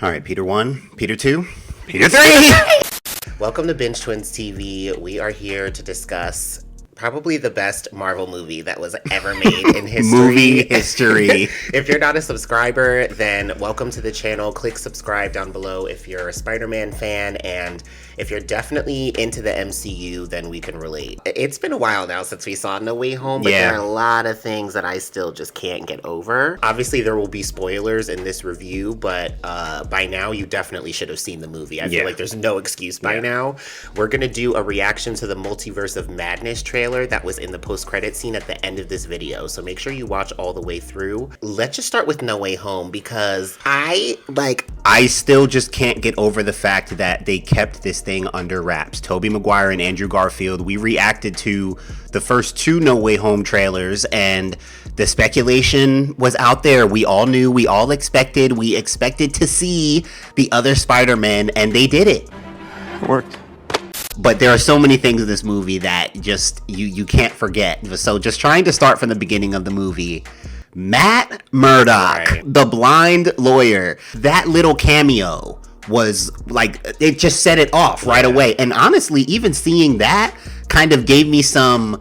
All right, Peter 1, Peter 2, Peter 3! Welcome to Binge Twins TV. We are here to discuss probably the best Marvel movie that was ever made in history. Movie history. If you're not a subscriber, then welcome to the channel. Click subscribe down below if you're a SpiderMan fan, and if you're definitely into the MCU, then we can relate. It's been a while now since we saw No Way Home, but there are a lot of things that I still just can't get over. Obviously, there will be spoilers in this review, but by now, you definitely should have seen the movie. I feel like there's no excuse by now. We're going to do a reaction to the Multiverse of Madness trailer that was in the post-credit scene at the end of this video, so make sure you watch all the way through. Let's just start with No Way Home, because I still just can't get over the fact that they kept this thing under wraps. Tobey Maguire and Andrew Garfield, we reacted to the first two No Way Home trailers, and the speculation was out there. We all knew, we all expected, we expected to see the other Spider-Man, and they did it. It worked. But there are so many things in this movie that just you can't forget. So just trying to start from the beginning of the movie, Matt Murdock, the blind lawyer, that little cameo was like, it just set it off right away. And honestly, even seeing that kind of gave me some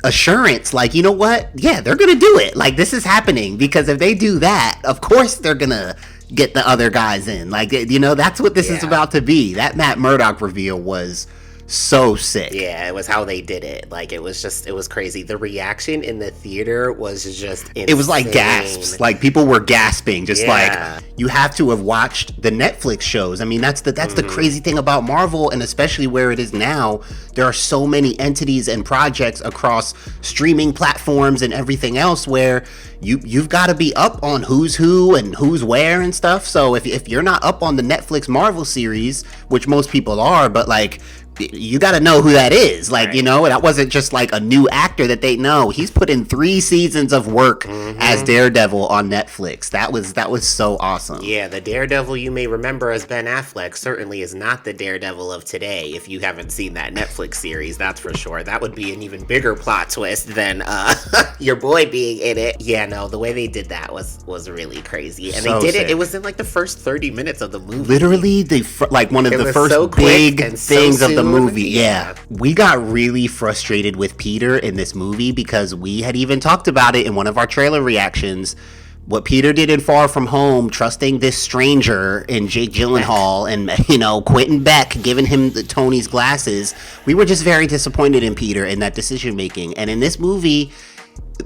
assurance, like, you know what? Yeah, they're gonna do it. Like, this is happening, because if they do that, of course they're gonna get the other guys in. Like, you know, that's what this is about to be. That Matt Murdock reveal was so sick. Yeah, it was how they did it. Like, it was crazy. The reaction in the theater was just insane. It was like gasps. Like, people were gasping, just like, you have to have watched the Netflix shows. I mean, that's the crazy thing about Marvel, and especially where it is now. There are so many entities and projects across streaming platforms and everything else where you've got to be up on who's who and who's where and stuff. So if you're not up on the Netflix Marvel series, which most people are, but like, you got to know who that is. Like, you know, that wasn't just like a new actor that they know. He's put in 3 seasons of work as Daredevil on Netflix. That was so awesome. Yeah, the Daredevil you may remember as Ben Affleck certainly is not the Daredevil of today. If you haven't seen that Netflix series, that's for sure. That would be an even bigger plot twist than your boy being in it. Yeah, no, the way they did that was really crazy. And so they did sick. It was in like the first 30 minutes of the movie. Literally, like one of the first so big things so of the movie. Yeah, we got really frustrated with Peter in this movie because we had even talked about it in one of our trailer reactions. What Peter did in Far From Home, trusting this stranger in Jake Gyllenhaal, and, you know, Quentin Beck giving him Tony's glasses. We were just very disappointed in Peter in that decision making. And in this movie,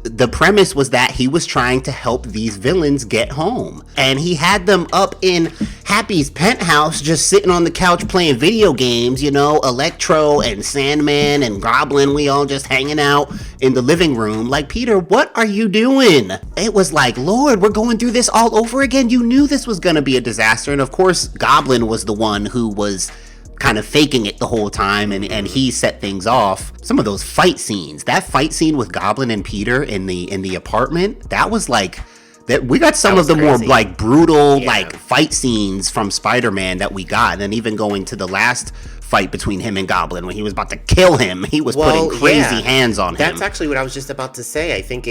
the premise was that he was trying to help these villains get home, and he had them up in Happy's penthouse just sitting on the couch playing video games, you know, Electro and Sandman and Goblin, we all just hanging out in the living room. Like, Peter, what are you doing? It was like, Lord, we're going through this all over again. You knew this was gonna be a disaster. And of course, Goblin was the one who was kind of faking it the whole time, and he set things off. Some of those fight scenes, that fight scene with Goblin and Peter in the apartment, that was like, that we got some of the more like brutal like fight scenes from Spider-Man that we got. And then even going to the last fight between him and Goblin when he was about to kill him, he was putting crazy hands on him. That's actually what I was just about to say. I think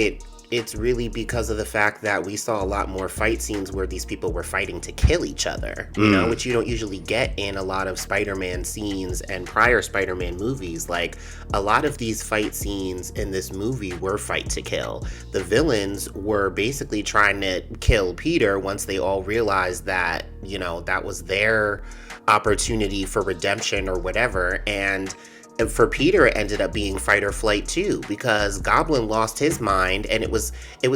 it's really because of the fact that we saw a lot more fight scenes where these people were fighting to kill each other, you know, which you don't usually get in a lot of Spider-Man scenes and prior Spider-Man movies. Like, a lot of these fight scenes in this movie were fight to kill. The villains were basically trying to kill Peter once they all realized that, you know, that was their opportunity for redemption or whatever. And for Peter, it ended up being fight or flight too, because Goblin lost his mind, and it was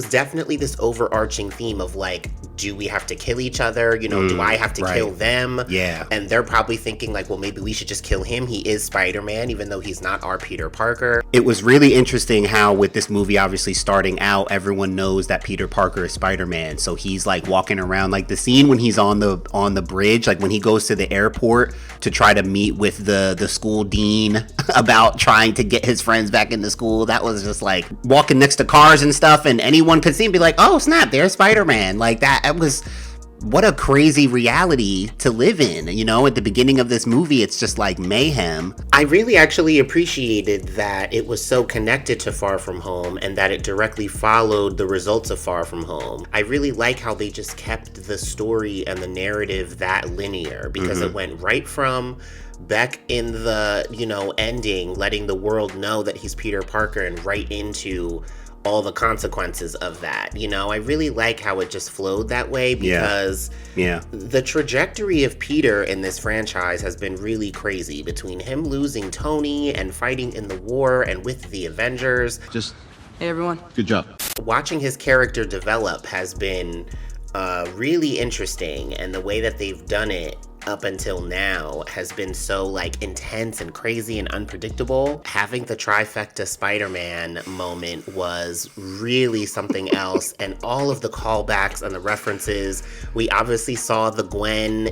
definitely this overarching theme of like, do we have to kill each other? You know, do I have to kill them? Yeah. And they're probably thinking like, well, maybe we should just kill him. He is Spider-Man, even though he's not our Peter Parker. It was really interesting how with this movie obviously starting out, everyone knows that Peter Parker is Spider-Man. So he's like walking around, like the scene when he's on the bridge, like when he goes to the airport to try to meet with the school dean about trying to get his friends back into school. That was just like walking next to cars and stuff, and anyone could see and be like, oh snap, there's Spider-Man. Like, that was what a crazy reality to live in. You know, at the beginning of this movie, it's just like mayhem. I really actually appreciated that it was so connected to Far From Home and that it directly followed the results of Far From Home. I really like how they just kept the story and the narrative that linear, because it went right from Beck in the, ending, letting the world know that he's Peter Parker, and right into all the consequences of that. I really like how it just flowed that way, because the trajectory of Peter in this franchise has been really crazy, between him losing Tony and fighting in the war and with the Avengers. Hey everyone. Good job. Watching his character develop has been really interesting, and the way that they've done it up until now has been so intense and crazy and unpredictable. Having the trifecta Spider-Man moment was really something else, and all of the callbacks and the references. We obviously saw the Gwen,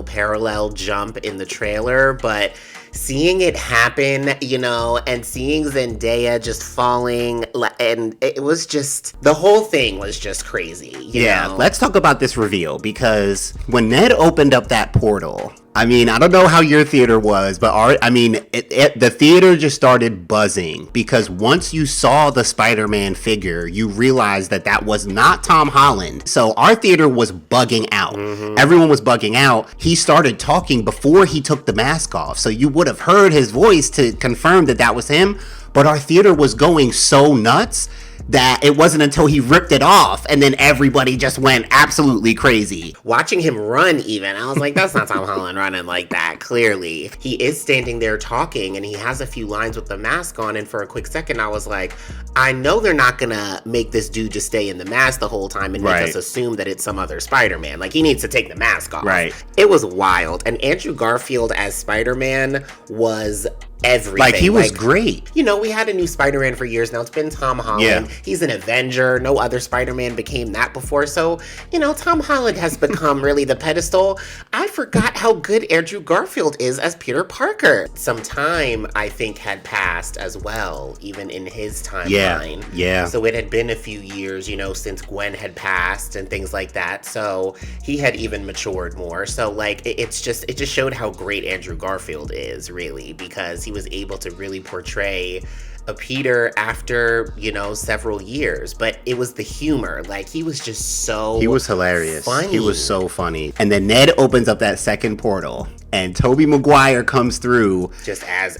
parallel jump in the trailer, but seeing it happen, and seeing Zendaya just falling, and it was just, the whole thing was just crazy. You know? Let's talk about this reveal, because when Ned opened up that portal, I don't know how your theater was, but the theater just started buzzing, because once you saw the Spider-Man figure, you realized that was not Tom Holland. So our theater was bugging out. Everyone was bugging out. He started talking before he took the mask off, so you would have heard his voice to confirm that was him, but our theater was going so nuts that it wasn't until he ripped it off and then everybody just went absolutely crazy. Watching him run even, I was like, that's not Tom Holland running like that, clearly. He is standing there talking, and he has a few lines with the mask on, and for a quick second I was like, I know they're not gonna make this dude just stay in the mask the whole time and make us assume that it's some other Spider-Man. He needs to take the mask off. Right. It was wild, and Andrew Garfield as Spider-Man was everything. He was great. We had a new Spider-Man for years now. It's been Tom Holland. Yeah. He's an Avenger. No other Spider-Man became that before. So, Tom Holland has become really the pedestal. I forgot how good Andrew Garfield is as Peter Parker. Some time, I think, had passed as well, even in his timeline. Yeah. So it had been a few years, since Gwen had passed and things like that. So he had even matured more. So, it just showed how great Andrew Garfield is, really, because he was able to really portray a Peter after, several years. But it was the humor. He was just so He was hilarious. Funny. He was so funny. And then Ned opens up that second portal, and Tobey Maguire comes through just as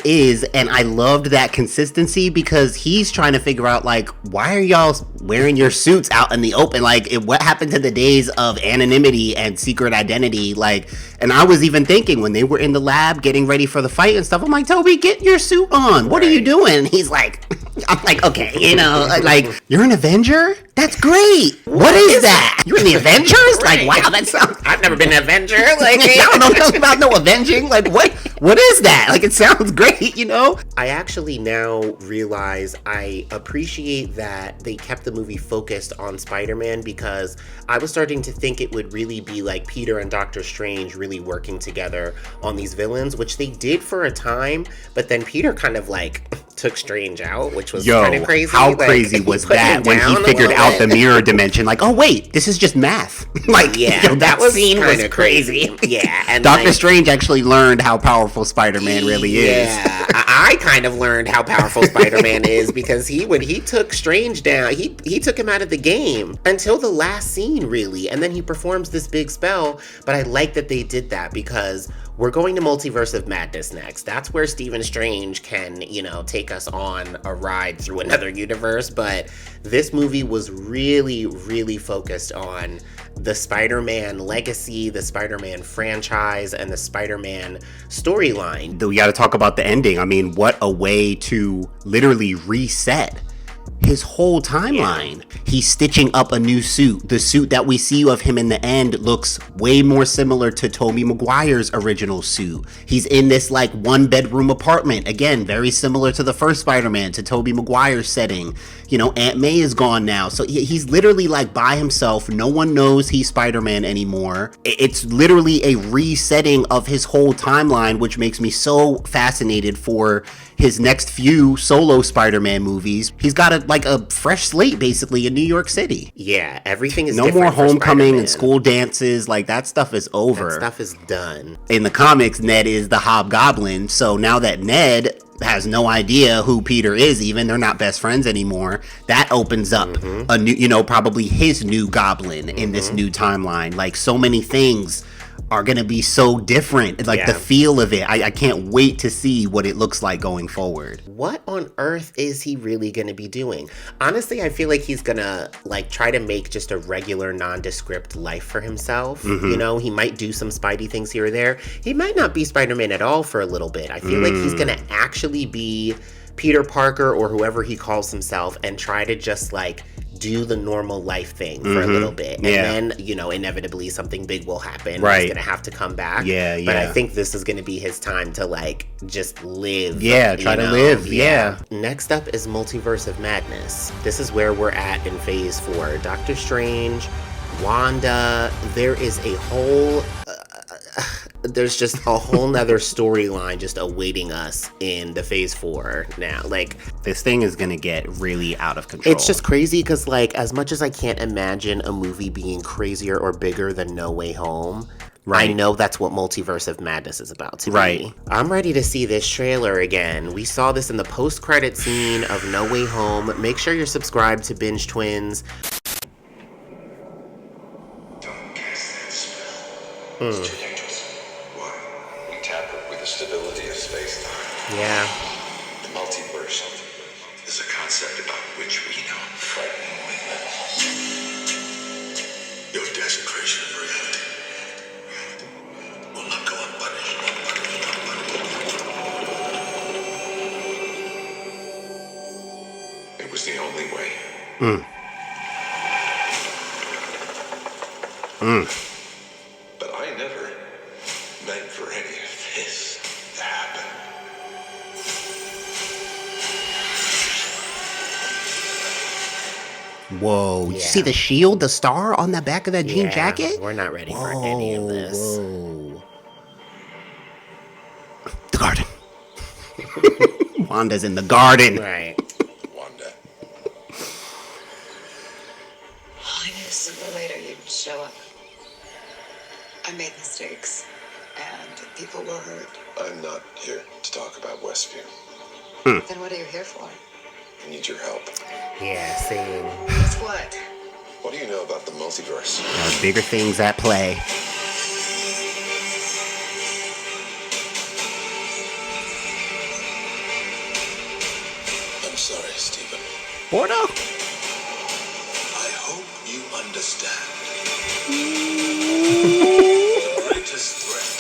is. And I loved that consistency, because he's trying to figure out why are y'all wearing your suits out in the open? What happened to the days of anonymity and secret identity? And I was even thinking, when they were in the lab getting ready for the fight and stuff, I'm like, Tobey, get your suit on. What are you doing? And he's like, I'm like, okay, you're an Avenger? That's great. What is that? You're in the Avengers? Wow, that sounds... I've never been an Avenger. I don't know nothing about no avenging. What is that? It sounds great, I actually now realize I appreciate that they kept the movie focused on Spider-Man, because I was starting to think it would really be Peter and Doctor Strange really working together on these villains, which they did for a time, but then Peter kind of took Strange out, which was kind of crazy. How crazy was that when he figured out the mirror dimension? Oh wait, this is just math. That scene was crazy. Yeah, and Doctor Strange actually learned how powerful Spider-Man really is. Yeah, I kind of learned how powerful Spider-Man is, because when he took Strange down, he took him out of the game until the last scene, really, and then he performs this big spell. But I like that they did that, because we're going to Multiverse of Madness next. That's where Stephen Strange can, take us on a ride through another universe. But this movie was really, really focused on the Spider-Man legacy, the Spider-Man franchise, and the Spider-Man storyline. We got to talk about the ending. What a way to literally reset his whole timeline. He's stitching up a new suit. The suit that we see of him in the end looks way more similar to Tobey Maguire's original suit. He's in this one bedroom apartment. Again, very similar to the first Spider-Man, to Tobey Maguire's setting. Aunt May is gone now. So he's literally by himself. No one knows he's Spider-Man anymore. It's literally a resetting of his whole timeline, which makes me so fascinated for his next few solo Spider-Man movies, he's got a fresh slate basically in New York City. Yeah, everything is no different more for homecoming Spider-Man. and school dances. Like, that stuff is over. That stuff is done. In the comics, Ned is the Hobgoblin. So now that Ned has no idea who Peter is, even they're not best friends anymore, that opens up a new, probably his new goblin in this new timeline. Like, so many things are gonna be so different, like the feel of it. I can't wait to see what it looks like going forward. What on earth is he really gonna be doing? Honestly, I feel like he's gonna try to make just a regular nondescript life for himself. He might do some Spidey things here or there. He might not be Spider-Man at all for a little bit. I feel like he's gonna actually be Peter Parker or whoever he calls himself and try to just do the normal life thing for a little bit. And then, inevitably something big will happen. Right. He's going to have to come back. Yeah. But I think this is going to be his time to, just live. Yeah, try to live. Yeah. Next up is Multiverse of Madness. This is where we're at in Phase 4. Doctor Strange, Wanda, there is a whole... there's just a whole nother storyline just awaiting us in the Phase 4 now. This thing is gonna get really out of control. It's just crazy because, as much as I can't imagine a movie being crazier or bigger than No Way Home, I know that's what Multiverse of Madness is about to be. I'm ready to see this trailer again. We saw this in the post-credit scene of No Way Home. Make sure you're subscribed to Binge Twins. Don't cast that spell. It's too dangerous. Stability of space-time. Yeah. The multiverse is a concept about which we know frighteningly little. Your desecration of reality will not go unpunished. It was the only way. But I never meant for any of this to happen. Whoa. Did you see the shield, the star on the back of that jean jacket? We're not ready for any of this. Whoa. The garden. Wanda's in the garden. Right. Wanda. All I knew sooner or later you'd show up. I made mistakes, and people were hurt. I'm not here to talk about Westview. Then what are you here for? I need your help. Yeah, same. Guess what? What do you know about the multiverse? There are bigger things at play. I'm sorry, Stephen. Bordeaux? I hope you understand. The greatest threat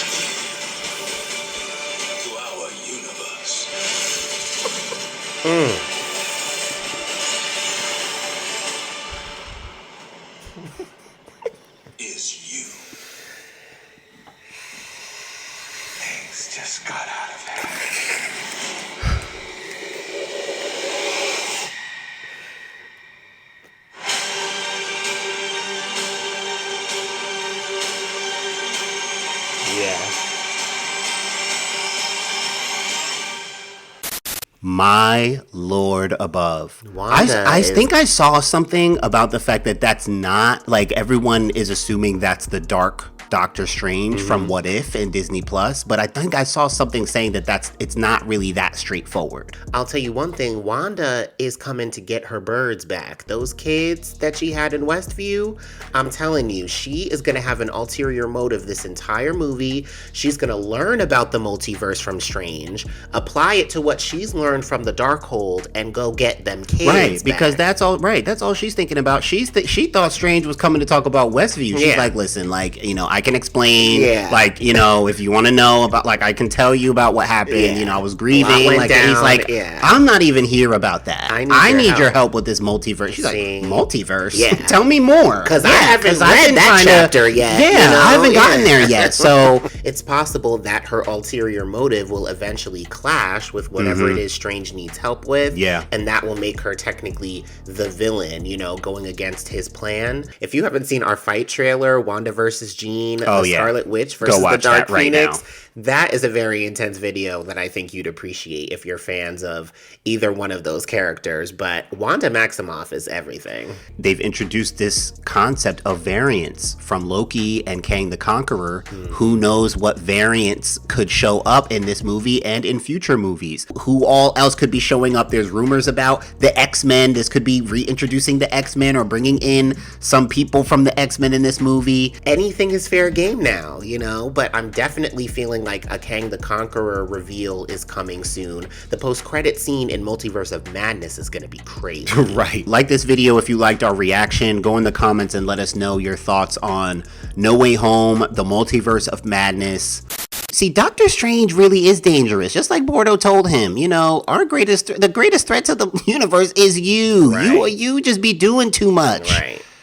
to our universe is you. Things just got out of hand. My Lord above. Wanda I is- think I saw something about the fact that that's not, everyone is assuming that's the dark Doctor Strange from What If and Disney Plus, but I think I saw something saying that it's not really that straightforward. I'll tell you one thing, Wanda is coming to get her birds back. Those kids that she had in Westview, I'm telling you, she is going to have an ulterior motive this entire movie. She's going to learn about the multiverse from Strange, apply it to what she's learned from the Darkhold, and go get them kids Right, because back. that's all she's thinking about. She thought Strange was coming to talk about Westview. She's like, listen, I can explain, if you want to know about, I can tell you about what happened. I was grieving. Went down. He's like, I'm not even here about that. I need your help with this multiverse. She's See? like, multiverse? Yeah. Tell me more. Because I haven't read that chapter yet. Yeah, I haven't gotten there yet. So it's possible that her ulterior motive will eventually clash with whatever it is Strange needs help with. Yeah. And that will make her technically the villain, going against his plan. If you haven't seen our fight trailer, Wanda versus Jean, seen Oh, the yeah. Scarlet Witch Go versus the watch Dark that right Phoenix, now. that is a very intense video that I think you'd appreciate if you're fans of either one of those characters. But Wanda Maximoff is everything. They've introduced this concept of variants from Loki and Kang the Conqueror. Who knows what variants could show up in this movie and in future movies? Who all else could be showing up? There's rumors about the X-Men. This could be reintroducing the X-Men or bringing in some people from the X-Men in this movie. Anything is fair game now, you know, but I'm definitely feeling like a Kang the Conqueror reveal is coming soon. The post-credit scene in Multiverse of Madness is going to be crazy. Right. Like this video if you liked our reaction. Go in the comments and let us know your thoughts on No Way Home, the Multiverse of Madness. See, Doctor Strange really is dangerous, just like Bordeaux told him. You know, the greatest threat to the universe is you. Right. You just be doing too much. Right.